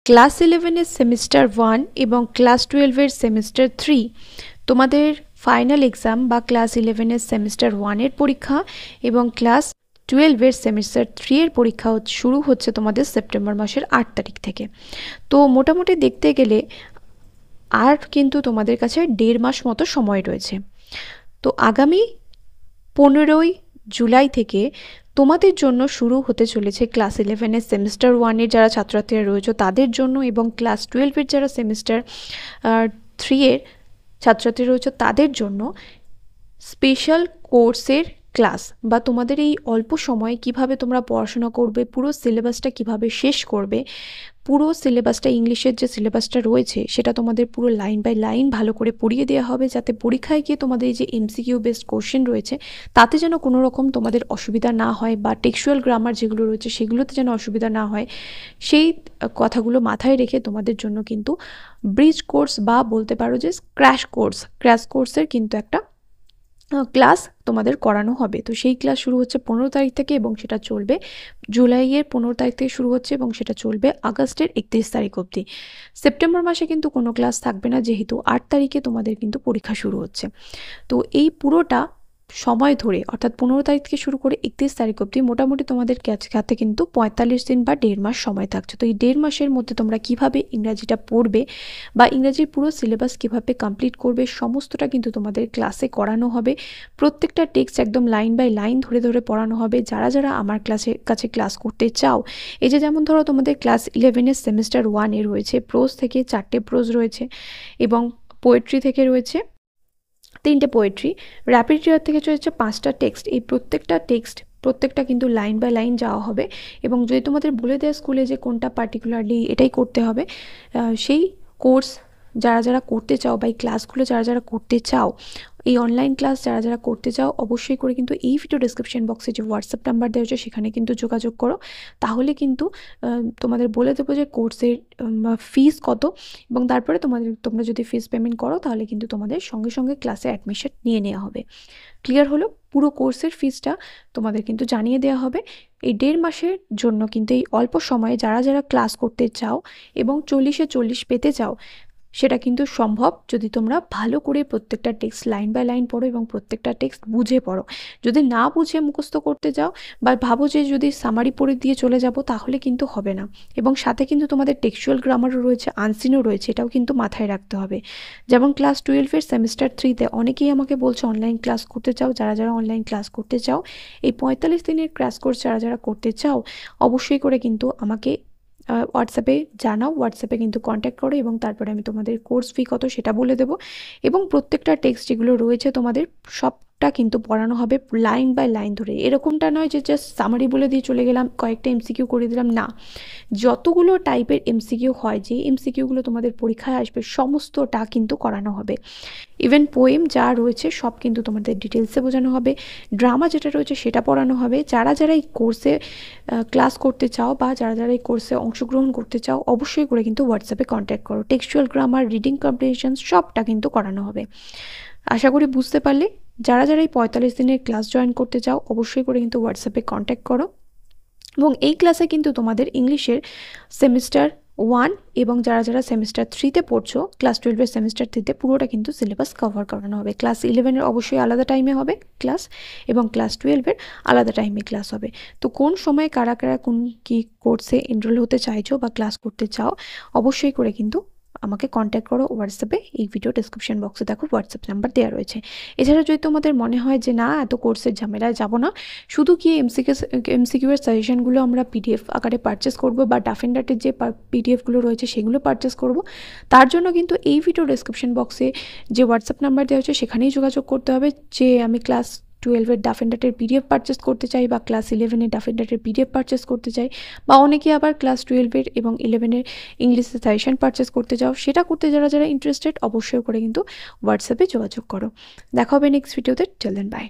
Class 11 semester 1 এবং class 12 semester 3 তোমাদের final exam বা ক্লাস 11 সেমিস্টার 1 পরীক্ষা এবং ক্লাস 12 সেমিস্টার 3 পরীক্ষা শুরু হচ্ছে তোমাদের সেপ্টেম্বর মাসের 8 তারিখ থেকে। তো মোটামুটি দেখতে গেলে আর কিন্তু তোমাদের কাছে 1.5 মাস মতো সময় রয়েছে। তো আগামী 15ই জুলাই থেকে তোমাদের জন্য শুরু হতে চলেছে ক্লাস 11 সেমিস্টার 1 যারা ছাত্রছাত্রীরা রয়েছে তাদের জন্য এবং ক্লাস 12 যারা সেমিস্টার 3 ছাত্রছাত্রী রয়েছে তাদের জন্য স্পেশাল কোর্সের ক্লাস বা তোমাদের এই অল্প সময়ে কিভাবে তোমরা পড়াশোনা করবে, পুরো সিলেবাসটা কিভাবে শেষ করবে, পুরো সিলেবাসটা ইংলিশের যে সিলেবাসটা রয়েছে সেটা তোমাদের পুরো লাইন বাই লাইন ভালো করে পড়িয়ে দেওয়া হবে, যাতে পরীক্ষায় গিয়ে তোমাদের এই যে এমসিকিউ বেসড কোশ্চেন রয়েছে তাতে যেন কোনো রকম তোমাদের অসুবিধা না হয় বা টেক্সচুয়াল গ্রামার যেগুলো রয়েছে সেগুলোতে যেন অসুবিধা না হয়, সেই কথাগুলো মাথায় রেখে তোমাদের জন্য কিন্তু ব্রিজ কোর্স বা বলতে পারো যে ক্র্যাশ কোর্সের কিন্তু একটা ক্লাস তোমাদের করানো হবে। তো সেই ক্লাস শুরু হচ্ছে 15 তারিখ থেকে এবং সেটা চলবে জুলাইয়ের 15 তারিখ থেকে শুরু হচ্ছে এবং সেটা চলবে আগস্টের 31 তারিখ অবধি। সেপ্টেম্বর মাসে কিন্তু কোনো ক্লাস থাকবে না, যেহেতু 8 তারিখে তোমাদের কিন্তু পরীক্ষা শুরু হচ্ছে। তো এই পুরোটা সময় ধরে অর্থাৎ 15 তারিখ থেকে শুরু করে 31 তারিখ অবধি মোটামুটি তোমাদের হাতে কিন্তু 45 দিন বা 1.5 মাস সময় থাকছে। তো এই 1.5 মাসের মধ্যে তোমরা কিভাবে ইংরাজিটা পড়বে বা ইংরাজির পুরো সিলেবাস কিভাবে কমপ্লিট করবে সমস্তটা কিন্তু তোমাদের ক্লাসে করানো হবে। প্রত্যেকটা টেক্সট একদম লাইন বাই লাইন ধরে ধরে পড়ানো হবে। যারা যারা আমার কাছে ক্লাস করতে চাও, এই যে যেমন ধরো তোমাদের ক্লাস 11 সেমিস্টার 1 রয়েছে প্রোজ থেকে 4টে প্রোজ রয়েছে এবং পোয়েট্রি থেকে রয়েছে 3টে পোয়েট্রি, র্যাপিড রিয়ার থেকে রয়েছে 5টা টেক্সট। এই প্রত্যেকটা কিন্তু লাইন বাই লাইন যাওয়া হবে এবং যদি তোমাদের বলে দেয় স্কুলে যে কোনটা পার্টিকুলারলি এটাই করতে হবে, সেই কোর্স যারা যারা করতে চাও বা এই ক্লাসগুলো যারা যারা করতে চাও, এই অনলাইন ক্লাস যারা যারা করতে চাও অবশ্যই করে কিন্তু এই ভিডিও ডেসক্রিপশন বক্সে যে হোয়াটসঅ্যাপ নাম্বার দেওয়া হচ্ছে সেখানে কিন্তু যোগাযোগ করো। তাহলে কিন্তু তোমাদের বলে দেবো যে কোর্সের ফিস কত এবং তারপরে তোমরা যদি ফিস পেমেন্ট করো তাহলে কিন্তু তোমাদের সঙ্গে সঙ্গে ক্লাসে অ্যাডমিশন নিয়ে নেওয়া হবে। ক্লিয়ার হলো? পুরো কোর্সের ফিসটা তোমাদের কিন্তু জানিয়ে দেওয়া হবে। এই 1.5 মাসের জন্য কিন্তু এই অল্প সময়ে যারা যারা ক্লাস করতে চাও এবং 40-এ 40 পেতে চাও, সেটা কিন্তু সম্ভব যদি তোমরা ভালো করে প্রত্যেকটা টেক্সট লাইন বাই লাইন পড়ো এবং প্রত্যেকটা টেক্সট বুঝে পড়ো। যদি না বুঝে মুখস্থ করতে যাও বা ভাবো যে যদি সামারি পড়ে দিয়ে চলে যাব তাহলে কিন্তু হবে না। এবং সাথে কিন্তু তোমাদের টেক্সচুয়াল গ্রামারও রয়েছে, আনসিনও রয়েছে, এটাও কিন্তু মাথায় রাখতে হবে। যেমন ক্লাস 12 সেমিস্টার 3 অনেকেই আমাকে বলছে অনলাইন ক্লাস করতে চাও। যারা যারা অনলাইন ক্লাস করতে চাও, এই 45 দিনের ক্র্যাশ কোর্স যারা যারা করতে চাও অবশ্যই করে কিন্তু আমাকে হোয়াটসঅ্যাপে জানাও, হোয়াটসঅ্যাপে কিন্তু কন্ট্যাক্ট করো এবং তারপরে আমি তোমাদের কোর্স ফি কত সেটা বলে দেবো এবং প্রত্যেকটা টেক্সট যেগুলো রয়েছে তোমাদের সবটা কিন্তু পড়ানো হবে লাইন বাই লাইন ধরে। এরকমটা নয় যে জাস্ট সামারি বলে দিয়ে চলে গেলাম, কয়েকটা এমসিকিউ করে দিলাম, না। যতগুলো টাইপের এমসিকিউ হয়, যে এমসিকিউগুলো তোমাদের পরীক্ষায় আসবে সমস্তটা কিন্তু করানো হবে। ইভেন পোয়েম যা রয়েছে সব কিন্তু তোমাদের ডিটেলসে বোঝানো হবে। ড্রামা যেটা রয়েছে সেটা পড়ানো হবে। যারা যারা এই কোর্সে ক্লাস করতে চাও বা যারা যারা এই কোর্সে অংশগ্রহণ করতে চাও অবশ্যই করে কিন্তু হোয়াটসঅ্যাপে কন্ট্যাক্ট করো। টেক্সচুয়াল গ্রামার, রিডিং কম্প্রিহেনশন সবটা কিন্তু করানো হবে। আশা করি বুঝতে পারলে। যারা যারা এই 45 দিনের ক্লাস জয়েন করতে চাও অবশ্যই করে কিন্তু হোয়াটসঅ্যাপে কন্ট্যাক্ট করো এবং এই ক্লাসে কিন্তু তোমাদের ইংলিশের সেমিস্টার 1 এবং যারা যারা সেমিস্টার 3 পড়ছো ক্লাস 12 সেমিস্টার 3 পুরোটা কিন্তু সিলেবাস কভার করানো হবে। ক্লাস 11 অবশ্যই আলাদা টাইমে হবে ক্লাস এবং ক্লাস 12 আলাদা টাইমে ক্লাস হবে। তো কোন সময় কারা কারা কোন কি কোর্সে এনরোল হতে চাইছো বা ক্লাস করতে চাও অবশ্যই করে কিন্তু আমাকে কন্ট্যাক্ট করো হোয়াটসঅ্যাপে। এই ভিডিও ডেসক্রিপশন বক্সে দেখো হোয়াটসঅ্যাপ নাম্বার দেওয়া রয়েছে। এছাড়া যদি তোমাদের মনে হয় যে না এত কোর্সের ঝামেলায় যাব না, শুধু কি এমসিকিউ এর সাজেশনগুলো আমরা পিডিএফ আকারে পারচেস করব বা ডাফেন্ডাটের যে পিডিএফগুলো রয়েছে সেগুলো পারচেস করব, তার জন্য কিন্তু এই ভিডিও ডেসক্রিপশন বক্সে যে হোয়াটসঅ্যাপ নাম্বার দেওয়া হচ্ছে সেখানেই যোগাযোগ করতে হবে। যে আমি ক্লাস 12 ডাফেন্ডাটের পিডিএফ পারচেস করতে চাই বা ক্লাস 11 ডাফেন্ডাটের পিডিএফ পারচেস করতে চাই, বা অনেকে আবার ক্লাস 12 এবং 11 ইংলিশের সাজেশন পারচেস করতে চাও, সেটা করতে যারা যারা ইন্টারেস্টেড অবশ্যই করে কিন্তু হোয়াটসঅ্যাপে যোগাযোগ করো। দেখা হবে নেক্সট ভিডিওতে। Till then by.